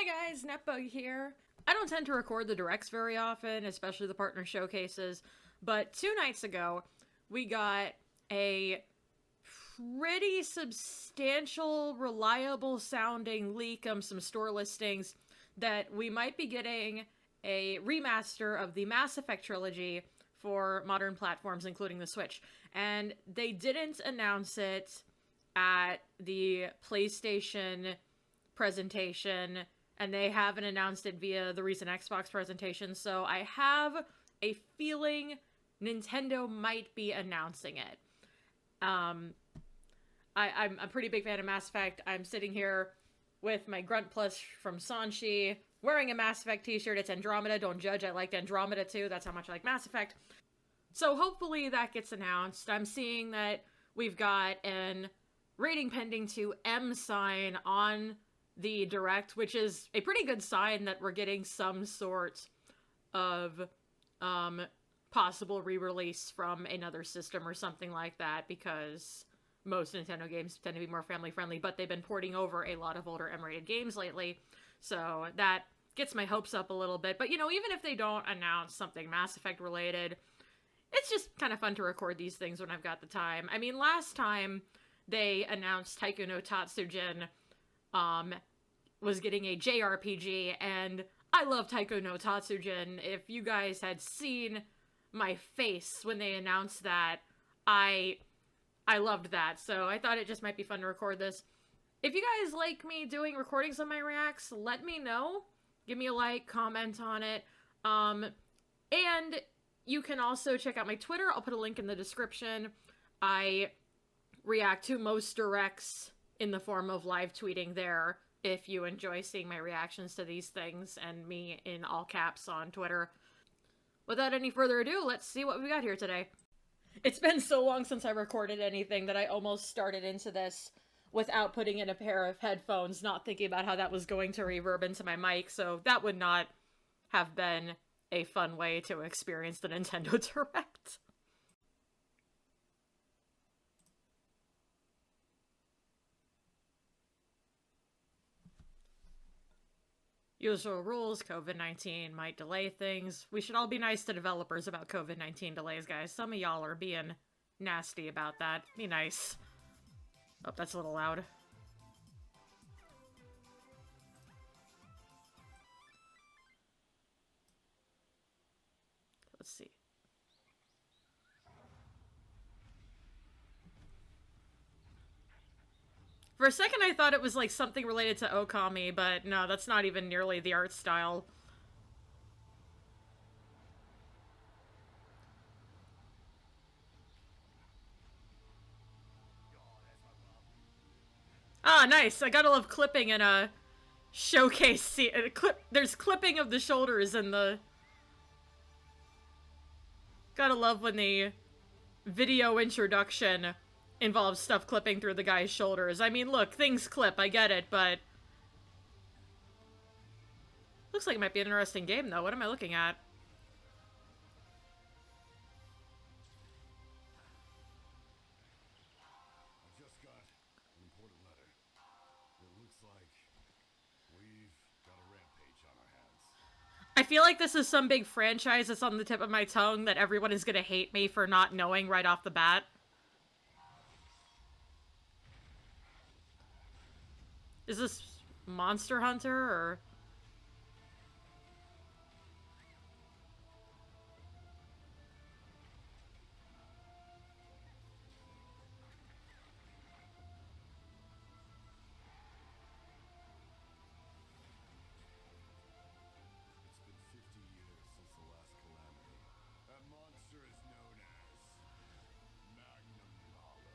Hi guys, Netbug here. I don't tend to record the directs very often, especially the partner showcases, but 2 nights ago, we got a pretty substantial, reliable sounding leak of some store listings that we might be getting a remaster of the Mass Effect trilogy for modern platforms, including the Switch. And they didn't announce it at the PlayStation presentation, and they haven't announced it via the recent Xbox presentation, so I have a feeling Nintendo might be announcing it. I'm a pretty big fan of Mass Effect. I'm sitting here with my Grunt Plus from Sanshi, wearing a Mass Effect t-shirt. It's Andromeda. Don't judge, I liked Andromeda too. That's how much I like Mass Effect. So hopefully that gets announced. I'm seeing that we've got an rating pending to M sign on the Direct, which is a pretty good sign that we're getting some sort of possible re-release from another system or something like that, because most Nintendo games tend to be more family-friendly, but they've been porting over a lot of older M-rated games lately, so that gets my hopes up a little bit. But, you know, even if they don't announce something Mass Effect-related, it's just kind of fun to record these things when I've got the time. I mean, last time they announced Taiko no Tatsujin was getting a JRPG, and I love Taiko no Tatsujin. If you guys had seen my face when they announced that, I loved that, so I thought it just might be fun to record this. If you guys like me doing recordings of my reacts, let me know. Give me a like, comment on it. And you can also check out my Twitter. I'll put a link in the description. I react to most directs in the form of live tweeting there, if you enjoy seeing my reactions to these things, and me in all caps on Twitter. Without any further ado, let's see what we got here today. It's been so long since I recorded anything that I almost started into this without putting in a pair of headphones, not thinking about how that was going to reverb into my mic, so that would not have been a fun way to experience the Nintendo Direct. Usual rules, COVID-19 might delay things. We should all be nice to developers about COVID-19 delays, guys. Some of y'all are being nasty about that. Be nice. Oh, that's a little loud. Let's see. For a second I thought it was like something related to Okami, but no, that's not even nearly the art style. Ah, nice! I gotta love clipping in a showcase scene. There's clipping of the shoulders in the... Gotta love when the video introduction involves stuff clipping through the guy's shoulders. I mean, look, things clip, I get it, but... Looks like it might be an interesting game, though. What am I looking at? I just got an important letter. It looks like we've got a rampage on our hands. I feel like this is some big franchise that's on the tip of my tongue that everyone is gonna hate me for not knowing right off the bat. Is this Monster Hunter, or... It's been 50 years since the last calamity. That monster is known as Magnum Hollow.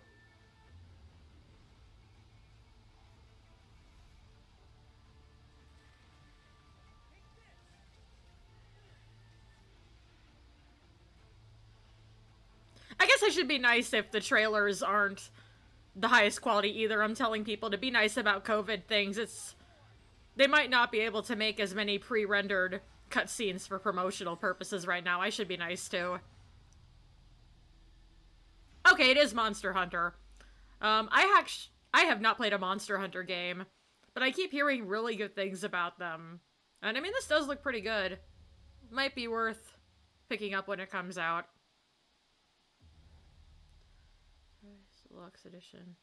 I guess I should be nice if the trailers aren't the highest quality either. I'm telling people to be nice about COVID things. They might not be able to make as many pre-rendered cutscenes for promotional purposes right now. I should be nice too. Okay, it is Monster Hunter. I have not played a Monster Hunter game, But I keep hearing really good things about them. And I mean, this does look pretty good. Might be worth picking up when it comes out. Deluxe edition.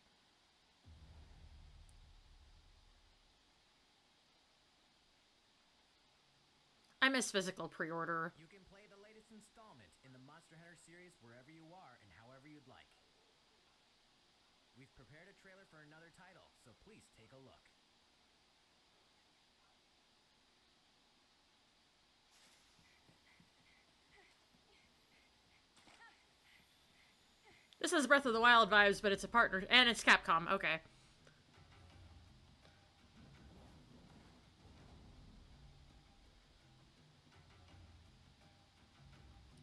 I miss physical pre-order. You can play the latest installment in the Monster Hunter series wherever you are and however you'd like. We've prepared a trailer for another title, so please take a look. This has Breath of the Wild vibes, but it's a partner, and it's Capcom. Okay.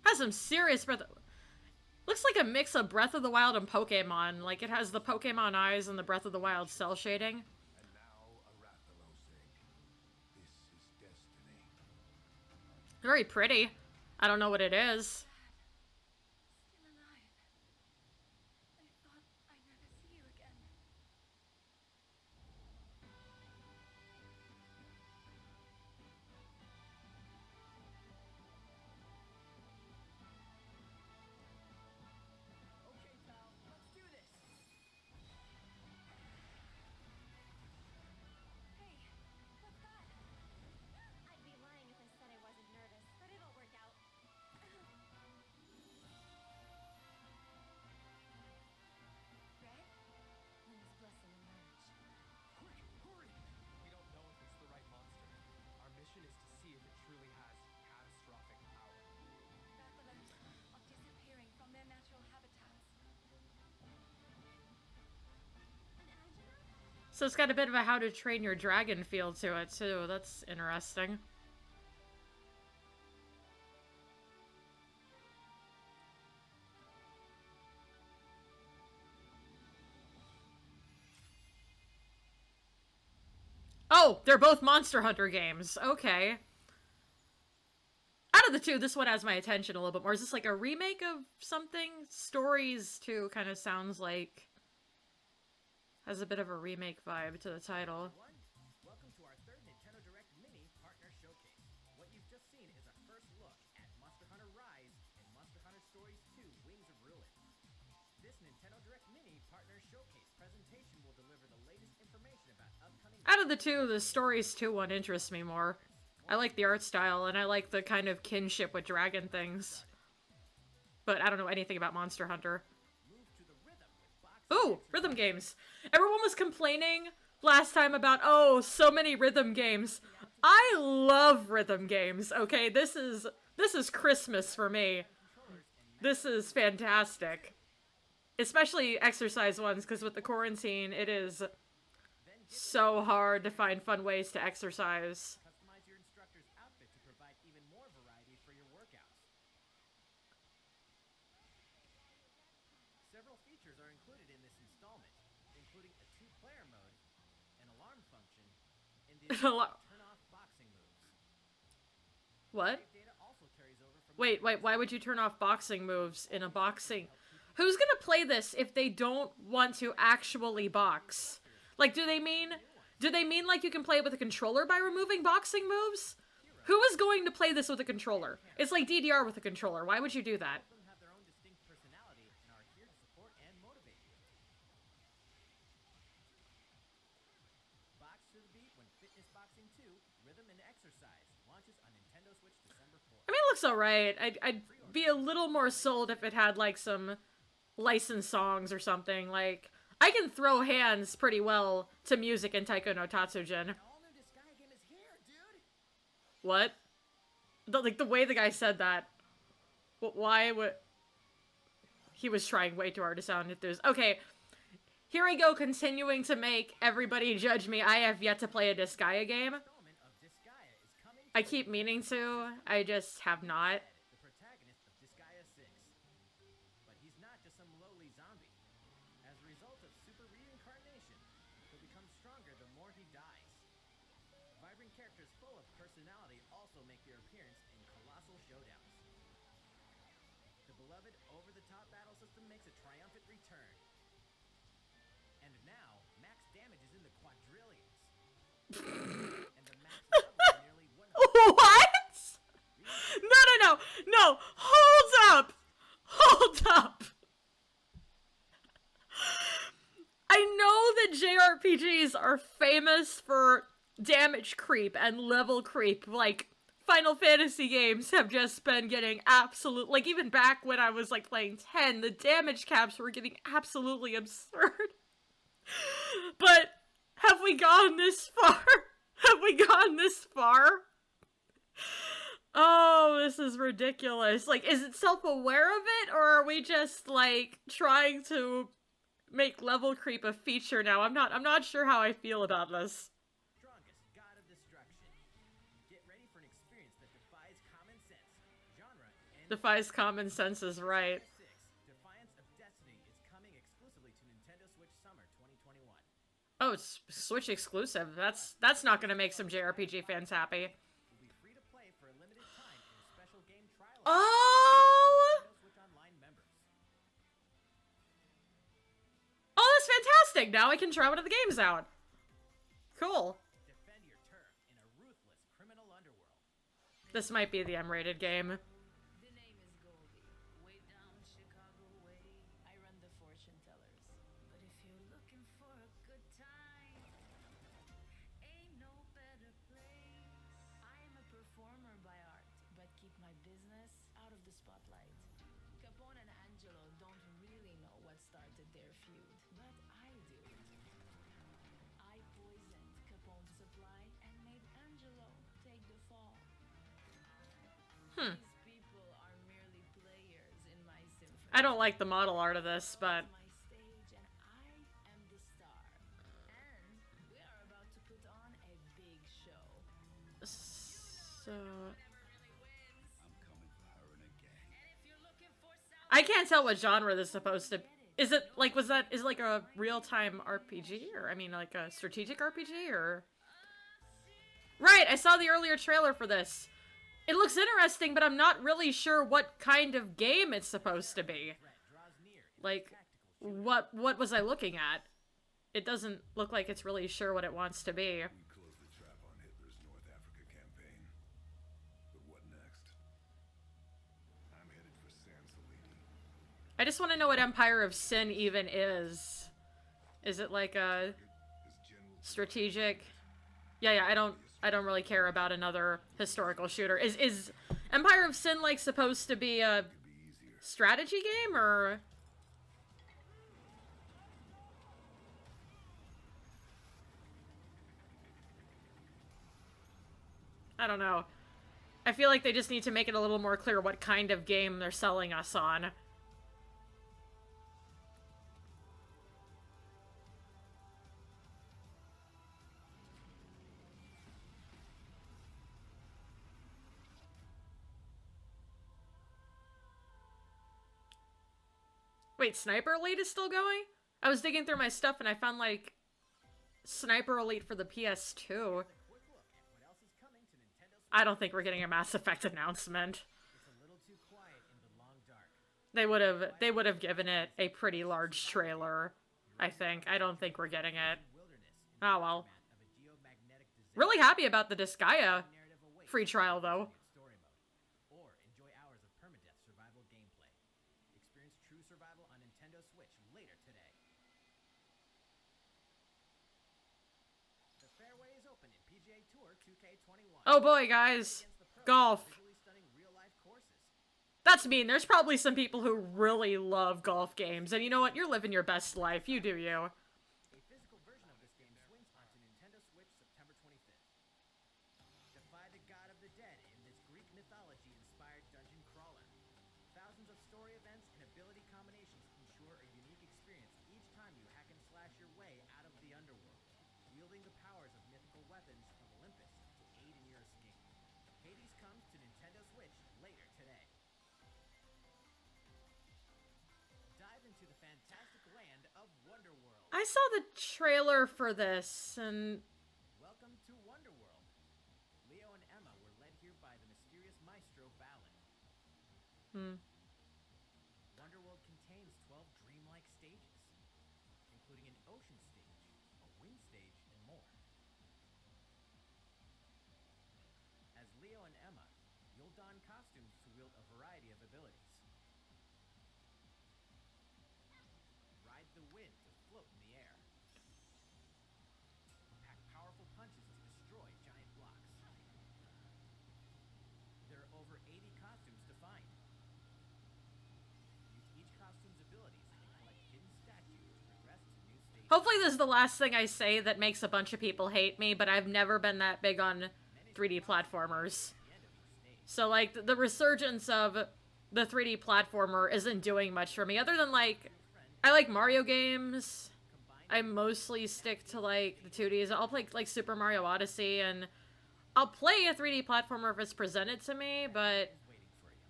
Has some serious Breath of... Looks like a mix of Breath of the Wild and Pokemon. Like, it has the Pokemon eyes and the Breath of the Wild cell shading. And now Arathalosi. This is destiny. Very pretty. I don't know what it is. Still alive. I thought I'd never see you again. Okay, pal, let's do this. Hey, what's that? I'd be lying if I said I wasn't nervous, but it'll work out. Red? Moon's blessing emerge. Quick, hurry! We don't know if it's the right monster. Our mission is to see if it truly has catastrophic power. Rathalos are disappearing from their natural habitats. An angina? So it's got a bit of a How to Train Your Dragon feel to it, too. That's interesting. Oh, they're both Monster Hunter games. Okay. Out of the two, this one has my attention a little bit more. Is this like a remake of something? Stories, too, kind of sounds like... Has a bit of a remake vibe to the title. Everyone, welcome to our third Nintendo Direct Mini Partner Showcase. What you've just seen is a first look at Monster Hunter Rise and Monster Hunter Stories 2 Wings of Ruin. This Nintendo Direct Mini Partner Showcase presentation will deliver the latest information about upcoming... Out of the two, the Stories 2 one interests me more. I like the art style, and I like the kind of kinship with dragon things. But I don't know anything about Monster Hunter. Move to the rhythm with box... Ooh, rhythm games. Everyone was complaining last time about, oh, so many rhythm games. I love rhythm games, okay? This is Christmas for me. This is fantastic. Especially exercise ones, because with the quarantine, it is so hard to find fun ways to exercise. Customize your instructor's outfit to provide even more variety for your workouts. Several features are included in this installment, including a 2-player mode, an alarm function, and the ability to turn off boxing moves. What? Save data also carries over from... Wait, why would you turn off boxing moves in a boxing... Who's gonna play this if they don't want to actually box? Like, do they mean like you can play it with a controller by removing boxing moves? Who is going to play this with a controller? It's like DDR with a controller. Why would you do that? Them have their own distinct personality and are here to support and motivate you. Box to the beat when Fitness Boxing 2, Rhythm and Exercise launches on Nintendo Switch December 4th. I mean, it looks alright. I'd be a little more sold if it had, like, some licensed songs or something. Like, I can throw hands pretty well to music in Taiko no Tatsujin. An all-new Disgaea game is here, dude! What? The way the guy said that. Why would... He was trying way too hard to sound enthused. Okay. Here we go, continuing to make everybody judge me. I have yet to play a Disgaea game. Installment of Disgaea is coming I keep meaning to. I just have not. the protagonist of Disgaea 6. But he's not just some lowly zombie. As a result of super reincarnation, he'll become stronger the more he dies. Vibrant characters full of personality also make their appearance in colossal showdowns. The beloved over-the-top battle system makes a triumphant return. And now, max damage is in the quadrillions. RPGs are famous for damage creep and level creep. Like, Final Fantasy games have just been getting absolute, like, even back when I was, like, playing 10, the damage caps were getting absolutely absurd. But have we gone this far? Have we gone this far? Oh, this is ridiculous. Like, is it self-aware of it, or are we just, like, trying to make level creep a feature now? I'm not sure how I feel about this. Strongest god of destruction. Get ready for an experience that defies common sense. Genre and Defies common sense is right. 6. Defiance of Destiny is coming exclusively to Nintendo Switch Summer 2021. Oh, it's Switch exclusive. That's not gonna make some JRPG fans happy. Will be free to play for a limited time in a special game trial Oh! Nintendo Switch Online members. Oh, that's fantastic! Now I can try one of the games out. Cool. Defend your turf in a ruthless criminal underworld. This might be the M-rated game. The name is Goldie. Way down Chicago way. I run the fortune tellers. But if you're looking for a good time, ain't no better place. I am a performer by art, but keep my business out of the spotlight. Capone and Angelo don't really know what started their feud, but I do. I poisoned Capone's supply and made Angelo take the fall. These people are merely players in my symphony. I don't like the model art of this, but My stage and I am the star. And we are about to put on a big show. so Never really wins. I'm coming for her and her gang. And if you're looking for sound, I can't tell what genre this is supposed to. Is it like is it like a real-time RPG, or I mean like a strategic RPG, or? Right, I saw the earlier trailer for this. It looks interesting, but I'm not really sure what kind of game it's supposed to be. Threat draws near in Like, tactical shooter. what was I looking at? It doesn't look like it's really sure what it wants to be. We closed the trap on Hitler's North Africa campaign. But what next? I'm headed for San Celini. I just want to know what Empire of Sin even is. Is it like a Is General strategic? Yeah, I don't really care about another historical shooter. Is Empire of Sin like supposed to be a could be easier. strategy game, or? I don't know. I feel like they just need to make it a little more clear what kind of game they're selling us on. Wait, Sniper Elite is still going? I was digging through my stuff and I found, like, Sniper Elite for the PS2. Quick look at what else is coming to Nintendo Switch. I don't think we're getting a Mass Effect announcement. It's a little too quiet in the long dark. They would have given it a pretty large trailer, I think. I don't think we're getting it. Wilderness in Oh well. of a geomagnetic disaster. Really happy about the Disgaea Narrative awaits free trial though. in story mode. Or enjoy hours of permadeath survival gameplay. Experience true survival on Nintendo Switch later today. The fairway is open in PGA Tour 2K21. Oh boy, guys. Against the pros, Golf. visually stunning real-life courses. That's mean. There's probably some people who really love golf games, and you know what? You're living your best life. You do you. A physical version of this game swings onto Nintendo Switch September 25th. Defy the god of the dead in this Greek mythology-inspired dungeon crawler. Thousands of story events and ability combinations ensure a unique experience each time you hack and slash your way out of the underworld, wielding the powers of mythical weapons of Olympus to aid in your escape. Hades comes to Nintendo Switch later today. Dive into the fantastic land of Wonderworld. I saw the trailer for this, and Welcome to Wonderworld. Leo and Emma were led here by the mysterious maestro Valen. Wonderworld contains 12 dreamlike stages, including an ocean stage, a wind stage, and more. As Leo and Emma, you'll don costumes to wield a variety of abilities. Ride the wind to float in the air. Hopefully this is the last thing I say that makes a bunch of people hate me, but I've never been that big on 3D platformers. So, like, the resurgence of the 3D platformer isn't doing much for me, other than, like, I like Mario games. I mostly stick to, like, the 2Ds. I'll play, like, Super Mario Odyssey, and I'll play a 3D platformer if it's presented to me, but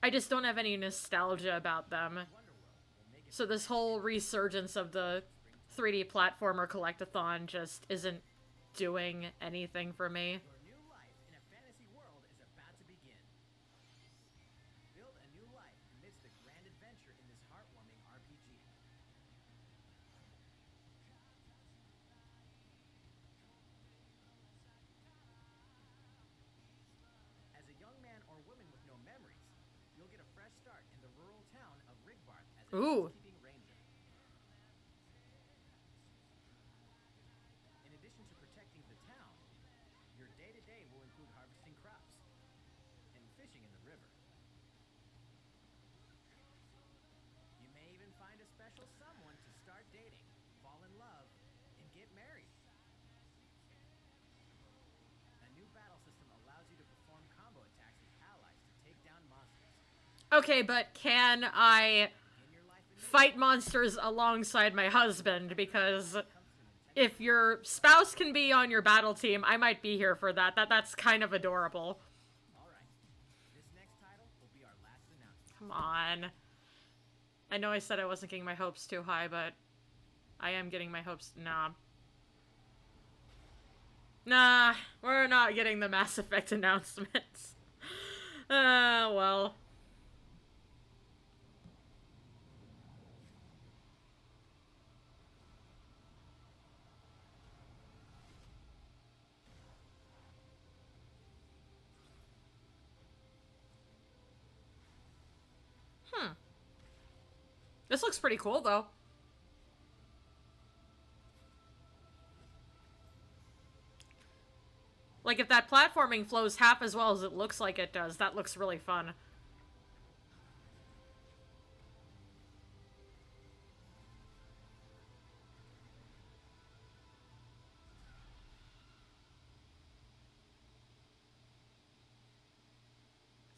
I just don't have any nostalgia about them. So this whole resurgence of the 3D platformer collectathon just isn't doing anything for me. Your new life in a fantasy world is about to begin. Build a new life amidst the grand adventure in this heartwarming RPG. As a young man or woman with no memories, you'll get a fresh start in the rural town of Rigbarth as a Ooh. peacekeeping ranger. In addition to protecting the town, your day-to-day will include harvesting crops and fishing in the river. You may even find a special someone to start dating, fall in love, and get married. A new battle system allows you to perform combo attacks with allies to take down monsters. Okay, but can I Begin your life anew fight monsters alongside my husband? Because if your spouse can be on your battle team, I might be here for that. That's kind of adorable. Alright, this next title will be our last announcement. Come on. I know I said I wasn't getting my hopes too high, but I am getting my hopes... Nah. Nah, we're not getting the Mass Effect announcements. Well... This looks pretty cool, though. Like, if that platforming flows half as well as it looks like it does, that looks really fun.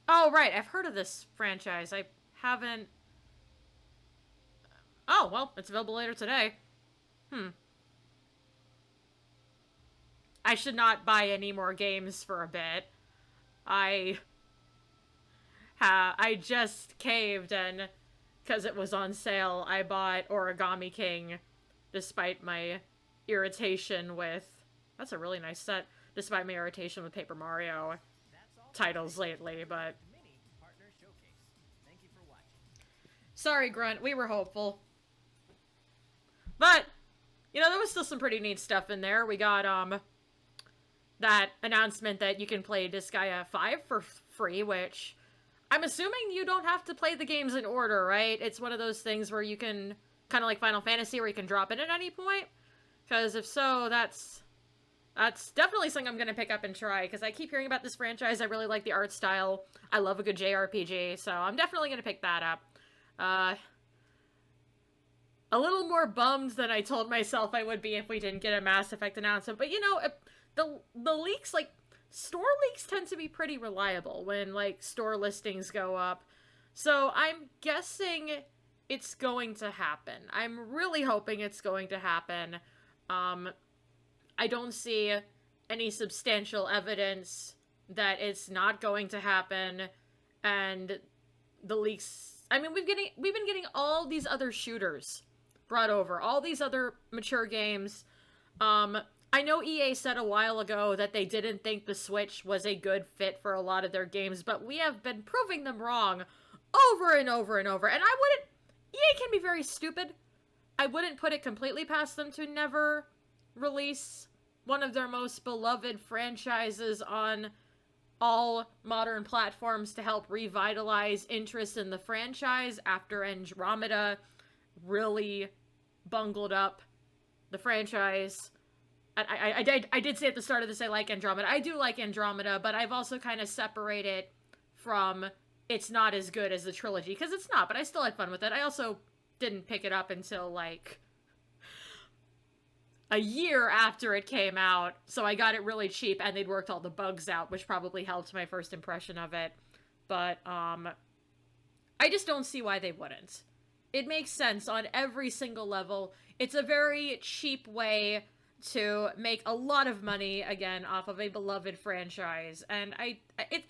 Oh, right, I've heard of this franchise. I haven't... Oh, well, it's available later today. I should not buy any more games for a bit. I just caved, and because it was on sale, I bought Origami King, despite my irritation with... That's a really nice set. Despite my irritation with Paper Mario That's all titles lately, but... Mini Partner Showcase. Thank you for watching. Sorry, Grunt, we were hopeful. But, you know, there was still some pretty neat stuff in there. We got, that announcement that you can play Disgaea 5 for free, which I'm assuming you don't have to play the games in order, right? It's one of those things where you can, kind of like Final Fantasy, where you can drop in at any point. Because if so, that's definitely something I'm going to pick up and try, because I keep hearing about this franchise. I really like the art style. I love a good JRPG, so I'm definitely going to pick that up. A little more bummed than I told myself I would be if we didn't get a Mass Effect announcement. But, you know, the leaks, like, store leaks tend to be pretty reliable when, like, store listings go up. So I'm guessing it's going to happen. I'm really hoping it's going to happen. I don't see any substantial evidence that it's not going to happen. And the leaks... I mean, we've been getting all these other shooters brought over, all these other mature games. I know EA said a while ago that they didn't think the Switch was a good fit for a lot of their games, but we have been proving them wrong over and over and over. And EA can be very stupid. I wouldn't put it completely past them to never release one of their most beloved franchises on all modern platforms to help revitalize interest in the franchise after Andromeda really bungled up the franchise. I did say at the start of this I like Andromeda. I do like Andromeda, but I've also kind of separated from it's not as good as the trilogy, because it's not, but I still had fun with it. I also didn't pick it up until, like, a year after it came out, so I got it really cheap, and they'd worked all the bugs out, which probably helped my first impression of it. But, I just don't see why they wouldn't. It makes sense on every single level. It's a very cheap way to make a lot of money, again, off of a beloved franchise, and I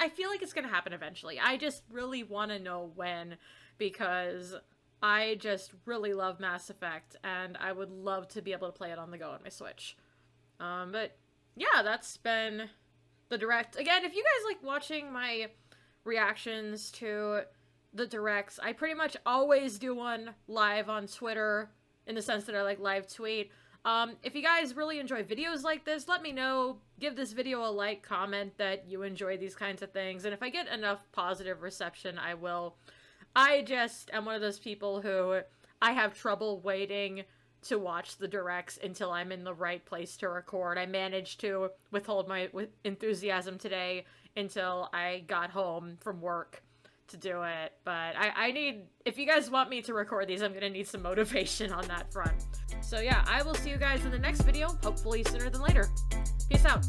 feel like it's gonna happen eventually. I just really want to know when, because I just really love Mass Effect, and I would love to be able to play it on the go on my Switch. But yeah, that's been the Direct. Again, if you guys like watching my reactions to the Directs, I pretty much always do one live on Twitter, in the sense that I like live tweet. If you guys really enjoy videos like this, let me know. Give this video a like, comment that you enjoy these kinds of things, and if I get enough positive reception, I will. I just am one of those people who I have trouble waiting to watch the Directs until I'm in the right place to record. I managed to withhold my enthusiasm today until I got home from work to do it, but I need, if you guys want me to record these, I'm gonna need some motivation on that front. So yeah, I will see you guys in the next video, hopefully sooner than later. Peace out.